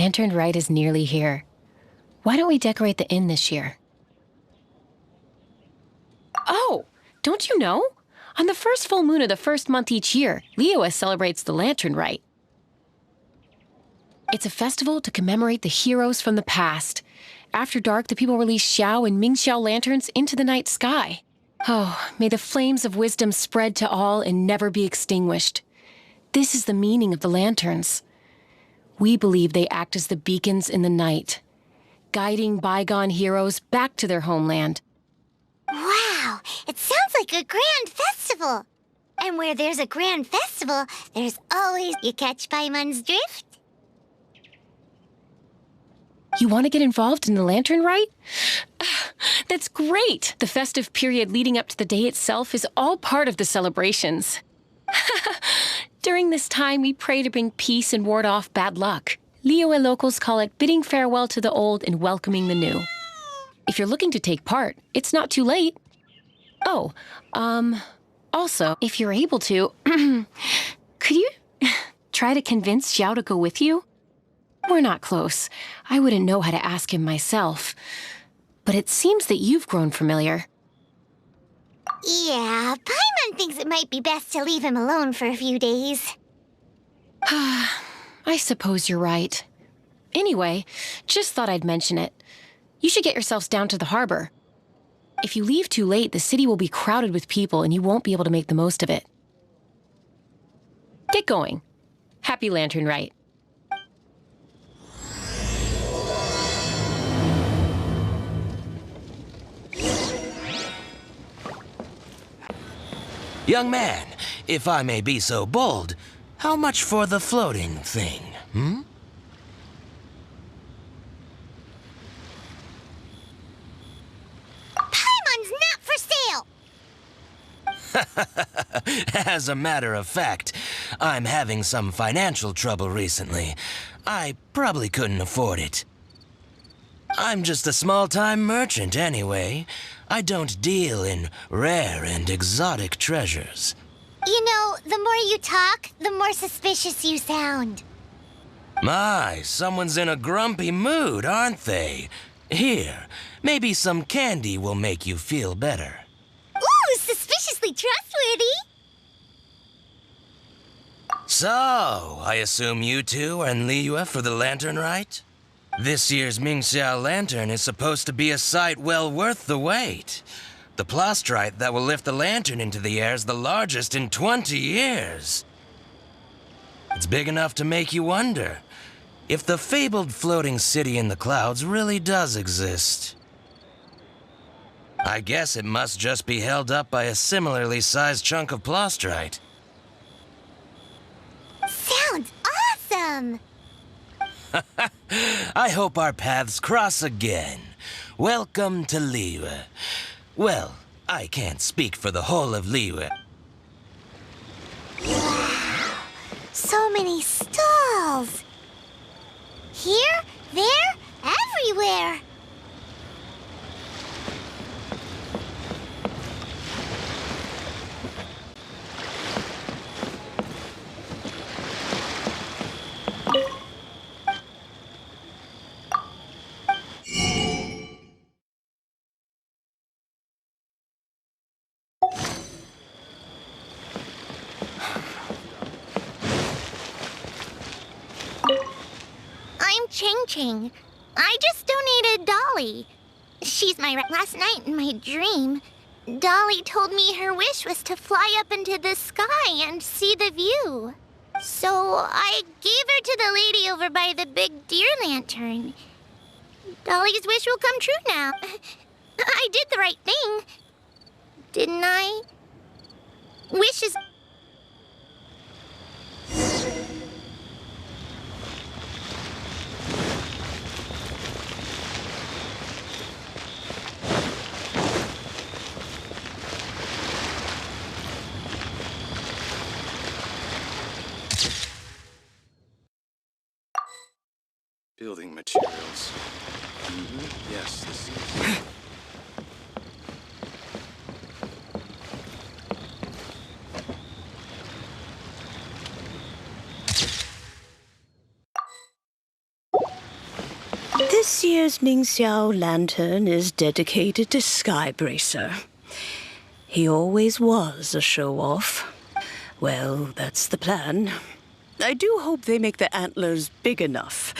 lantern rite is nearly here. Why don't we decorate the inn this year? Oh, don't you know? On the first full moon of the first month each year, Liyue celebrates the lantern rite. It's a festival to commemorate the heroes from the past. After dark, the people release Xiao and Mingxiao lanterns into the night sky. Oh, may the flames of wisdom spread to all and never be extinguished. This is the meaning of the lanterns. We believe they act as the beacons in the night, guiding bygone heroes back to their homeland. Wow, it sounds like a grand festival. And where there's a grand festival, there's always... You catch Paimon's drift? You want to get involved in the lantern rite? That's great! The festive period leading up to the day itself is all part of the celebrations. During this time, we pray to bring peace and ward off bad luck. Liyue locals call it bidding farewell to the old and welcoming the new. If you're looking to take part, it's not too late. Oh, also, if you're able to, could you try to convince Xiao to go with you? We're not close. I wouldn't know how to ask him myself. But it seems that you've grown familiar. Yeah, Paimon thinks it might be best to leave him alone for a few days. I suppose you're right. Anyway, just thought I'd mention it. You should get yourselves down to the harbor. If you leave too late, the city will be crowded with people and you won't be able to make the most of it. Get going. Happy Lantern Rite. Young man, if I may be so bold, how much for the floating thing, hmm? Paimon's not for sale! As a matter of fact, I'm having some financial trouble recently. I probably couldn't afford it. I'm just a small-time merchant anyway. I don't deal in rare and exotic treasures. You know, the more you talk, the more suspicious you sound. My, someone's in a grumpy mood, aren't they? Here, maybe some candy will make you feel better. Ooh, suspiciously trustworthy! So, I assume you two are in Liyue for the lantern rite? This year's Mingxiao lantern is supposed to be a sight well worth the wait. The plastrite that will lift the lantern into the air is the largest in 20 years. It's big enough to make you wonder if the fabled floating city in the clouds really does exist. I guess it must just be held up by a similarly sized chunk of plastrite. Sounds awesome! I hope our paths cross again. Welcome to Liyue. Well, I can't speak for the whole of Liyue. Wow, so many stalls! Here, there, everywhere! I'm Ching. I just donated Dolly. She's my last night in my dream. Dolly told me her wish was to fly up into the sky and see the view. So I gave her to the lady over by the big deer lantern. Dolly's wish will come true now. I did the right thing, didn't I? Wishes... Building materials. Yes, this is... This year's Mingxiao lantern is dedicated to Skybracer. He always was a show-off. Well, that's the plan. I do hope they make the antlers big enough.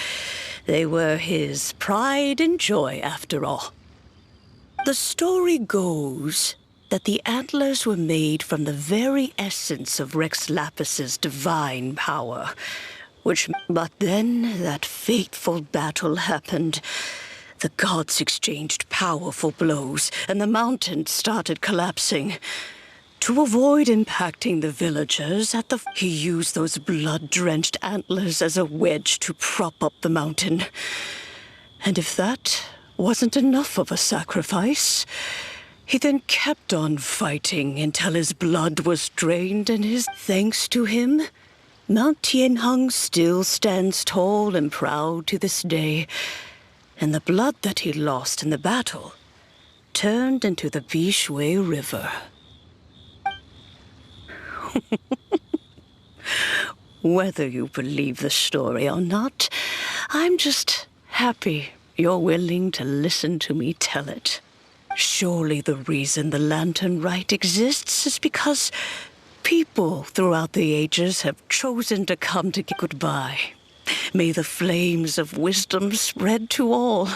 They were his pride and joy, after all. The story goes that the antlers were made from the very essence of Rex Lapis's divine power. But then that fateful battle happened. The gods exchanged powerful blows, and the mountain started collapsing. To avoid impacting the villagers he used those blood-drenched antlers as a wedge to prop up the mountain. And if that wasn't enough of a sacrifice, he then kept on fighting until his blood was drained, and thanks to him, Mount Tianheng still stands tall and proud to this day. And the blood that he lost in the battle turned into the Bishui River. Whether you believe the story or not, I'm just happy you're willing to listen to me tell it. Surely the reason the Lantern Rite exists is because people throughout the ages have chosen to come to goodbye. May the flames of wisdom spread to all.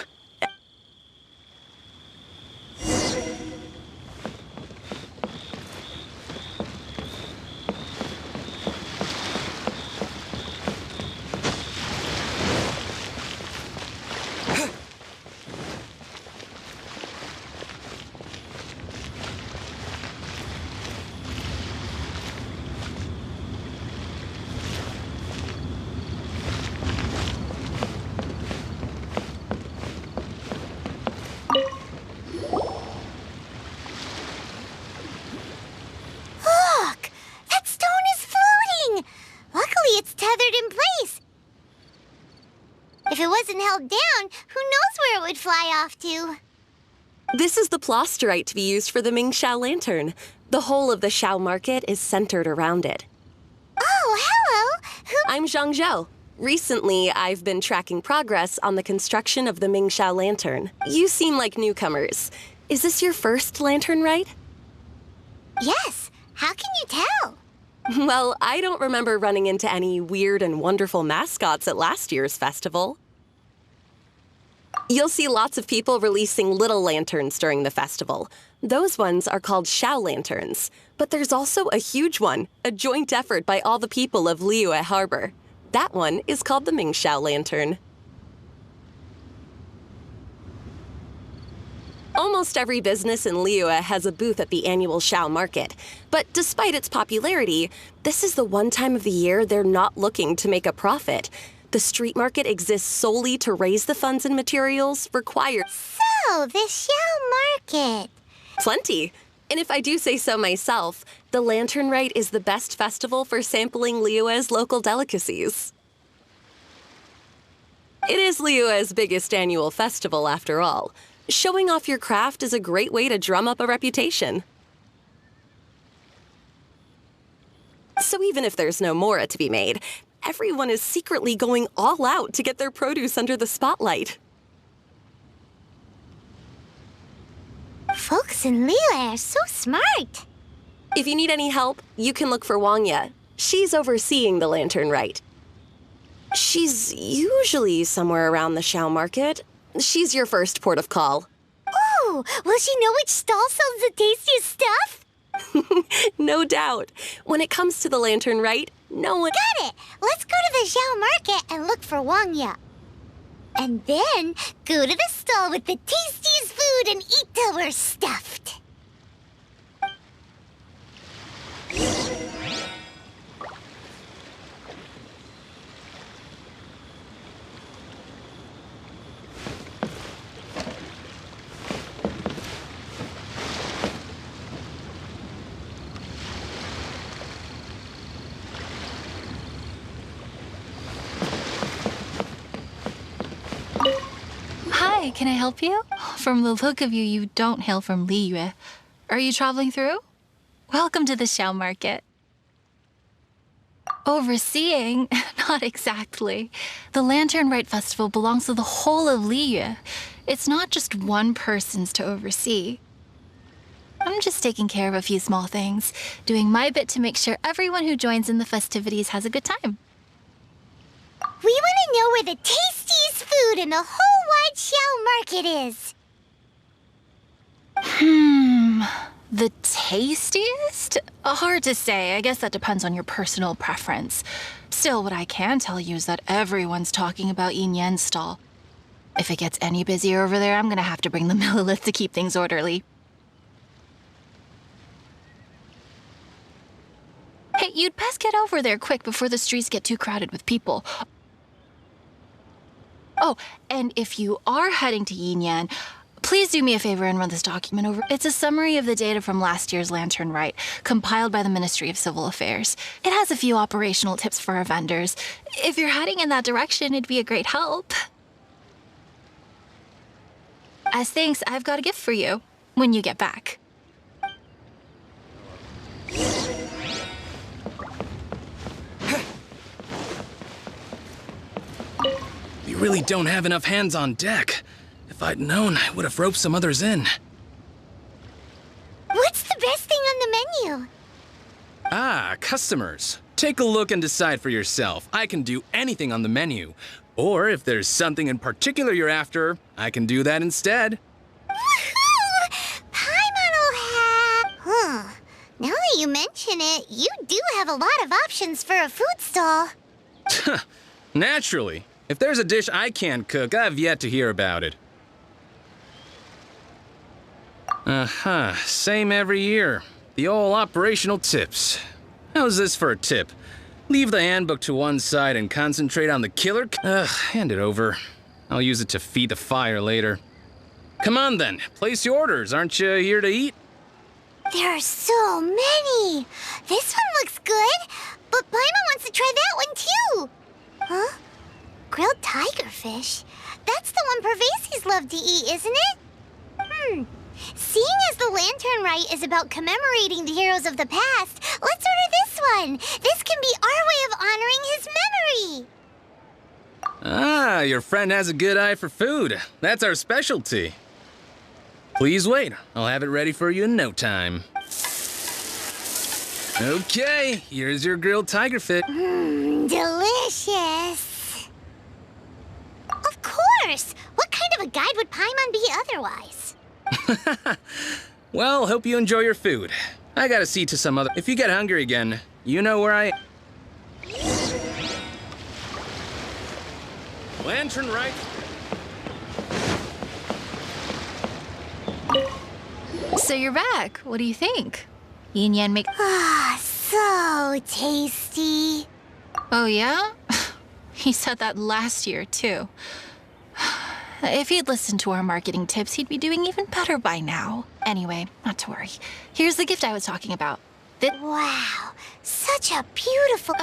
If it wasn't held down, who knows where it would fly off to? This is the plasterite to be used for the Mingxiao lantern. The whole of the Xiao market is centered around it. Oh, hello! I'm Zhang Zhou. Recently, I've been tracking progress on the construction of the Mingxiao lantern. You seem like newcomers. Is this your first lantern rite? Yes. How can you tell? Well, I don't remember running into any weird and wonderful mascots at last year's festival. You'll see lots of people releasing little lanterns during the festival. Those ones are called Xiao lanterns. But there's also a huge one, a joint effort by all the people of Liyue Harbor. That one is called the Mingxiao lantern. Almost every business in Liyue has a booth at the annual Xiao market. But despite its popularity, this is the one time of the year they're not looking to make a profit. The street market exists solely to raise the funds and materials required. So, the Xiao market. Plenty. And if I do say so myself, the Lantern Rite is the best festival for sampling Liyue's local delicacies. It is Liyue's biggest annual festival, after all. Showing off your craft is a great way to drum up a reputation. So even if there's no mora to be made, everyone is secretly going all out to get their produce under the spotlight. Folks in Liyue are so smart. If you need any help, you can look for Wangya. She's overseeing the Lantern Rite. She's usually somewhere around the Xiao market. She's your first port of call. Oh, will she know which stall sells the tastiest stuff? No doubt. When it comes to the Lantern Rite, no one— Got it! Let's go to the Xiao market and look for Wangya. And then go to the stall with the tastiest food and eat till we're stuffed. Hi, can I help you? From the look of you, you don't hail from Liyue. Are you traveling through? Welcome to the Xiao market. Overseeing? Not exactly. The Lantern Rite Festival belongs to the whole of Liyue. It's not just one person's to oversee. I'm just taking care of a few small things, doing my bit to make sure everyone who joins in the festivities has a good time. We want to know where the tastiest food in the whole wide Xiao market is. The tastiest? Hard to say. I guess that depends on your personal preference. Still, what I can tell you is that everyone's talking about Yin Yan's stall. If it gets any busier over there, I'm gonna have to bring the millilith to keep things orderly. Hey, you'd best get over there quick before the streets get too crowded with people. Oh, and if you are heading to Yin Yan, please do me a favor and run this document over. It's a summary of the data from last year's Lantern Rite, compiled by the Ministry of Civil Affairs. It has a few operational tips for our vendors. If you're heading in that direction, it'd be a great help. As thanks, I've got a gift for you when you get back. We really don't have enough hands on deck. If I'd known, I would have roped some others in. What's the best thing on the menu? Ah, customers. Take a look and decide for yourself. I can do anything on the menu. Or if there's something in particular you're after, I can do that instead. Woohoo! Paimon will have... Now that you mention it, you do have a lot of options for a food stall. Naturally. If there's a dish I can't cook, I've yet to hear about it. Same every year. The old operational tips. How's this for a tip? Leave the handbook to one side and concentrate on the killer. Hand it over. I'll use it to feed the fire later. Come on then, place your orders. Aren't you here to eat? There are so many. This one looks good, but Paimon wants to try that one too. Huh? Grilled tigerfish? That's the one Pervasies love to eat, isn't it? Seeing as the Lantern Rite is about commemorating the heroes of the past, let's order this one. This can be our way of honoring his memory. Ah, your friend has a good eye for food. That's our specialty. Please wait. I'll have it ready for you in no time. Okay, here's your grilled tigerfish. Delicious. Of course! What kind of a guide would Paimon be otherwise? Well, hope you enjoy your food. I gotta see to some other... If you get hungry again, you know where I... Lantern Rite. So you're back. What do you think? Yin Yan make... So tasty. Oh, yeah? He said that last year, too. If he'd listened to our marketing tips, he'd be doing even better by now. Anyway, not to worry. Here's the gift I was talking about. Wow, such a beautiful...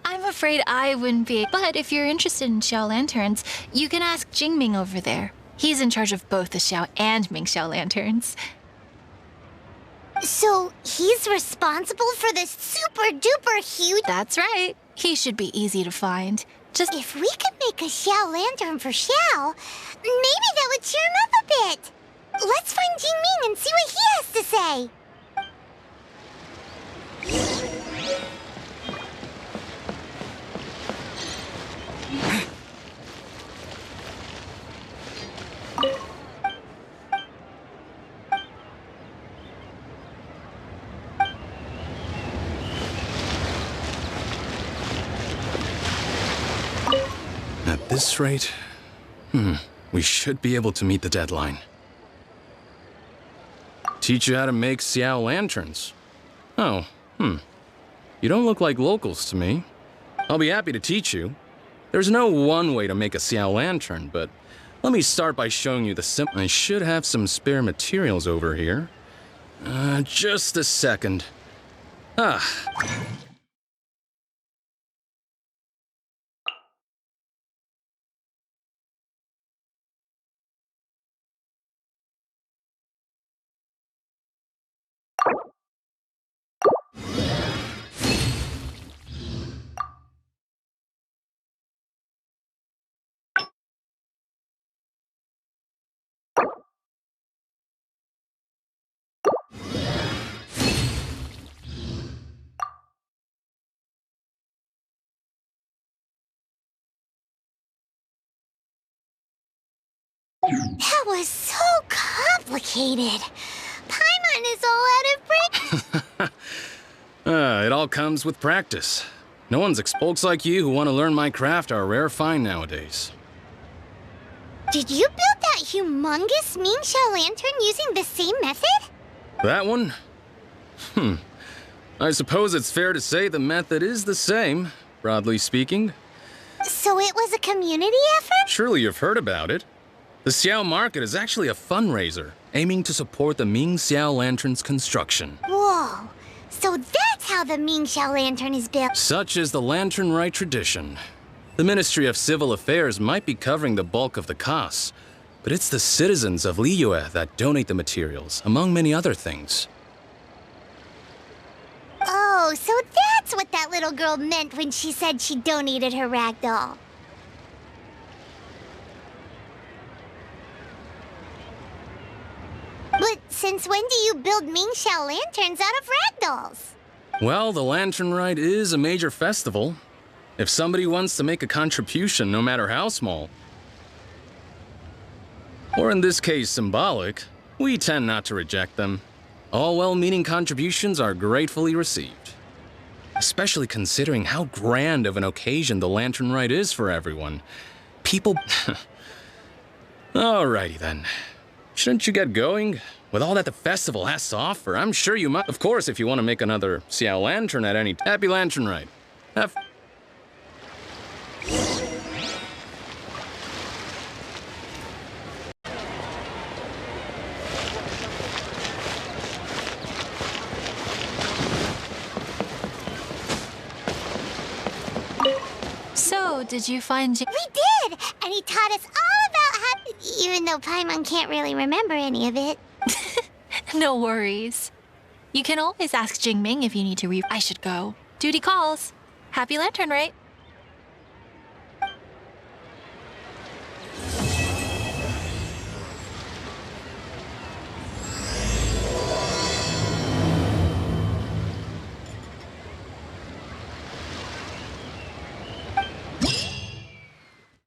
I'm afraid I wouldn't be... But if you're interested in Xiao lanterns, you can ask Jingming over there. He's in charge of both the Xiao and Mingxiao lanterns. So he's responsible for this super-duper huge... That's right. He should be easy to find. Just... If we could make a Xiao lantern for Xiao, maybe that would cheer him up a bit. Let's find Jingming and see what he has to say. At this rate, we should be able to meet the deadline. Teach you how to make Xiao lanterns. Oh, You don't look like locals to me. I'll be happy to teach you. There's no one way to make a Xiao lantern, but let me start by showing you the simple... I should have some spare materials over here. Just a second. That was so complicated. Paimon is all out of break. It all comes with practice. No one's folks like you who want to learn my craft are a rare find nowadays. Did you build that humongous Mingxiao lantern using the same method? That one? I suppose it's fair to say the method is the same, broadly speaking. So it was a community effort? Surely you've heard about it. The Xiao Market is actually a fundraiser aiming to support the Ming Xiao Lantern's construction. Whoa. So that's how the Mingxiao lantern is built. Such is the Lantern Rite tradition. The Ministry of Civil Affairs might be covering the bulk of the costs, but it's the citizens of Liyue that donate the materials, among many other things. Oh, so that's what that little girl meant when she said she donated her ragdoll. But since when do you build Mingxiao lanterns out of ragdolls? Well, the Lantern Rite is a major festival. If somebody wants to make a contribution, no matter how small, or in this case symbolic, we tend not to reject them. All well-meaning contributions are gratefully received. Especially considering how grand of an occasion the Lantern Rite is for everyone. People... Alrighty then. Shouldn't you get going? With all that the festival has to offer, I'm sure you might. Of course, if you want to make another Xiao Lantern at any... Happy Lantern Rite. Have... So, did you find... We did! And he taught us all about how... Even though Paimon can't really remember any of it. No worries. You can always ask Jingming if you need to I should go. Duty calls. Happy Lantern, right?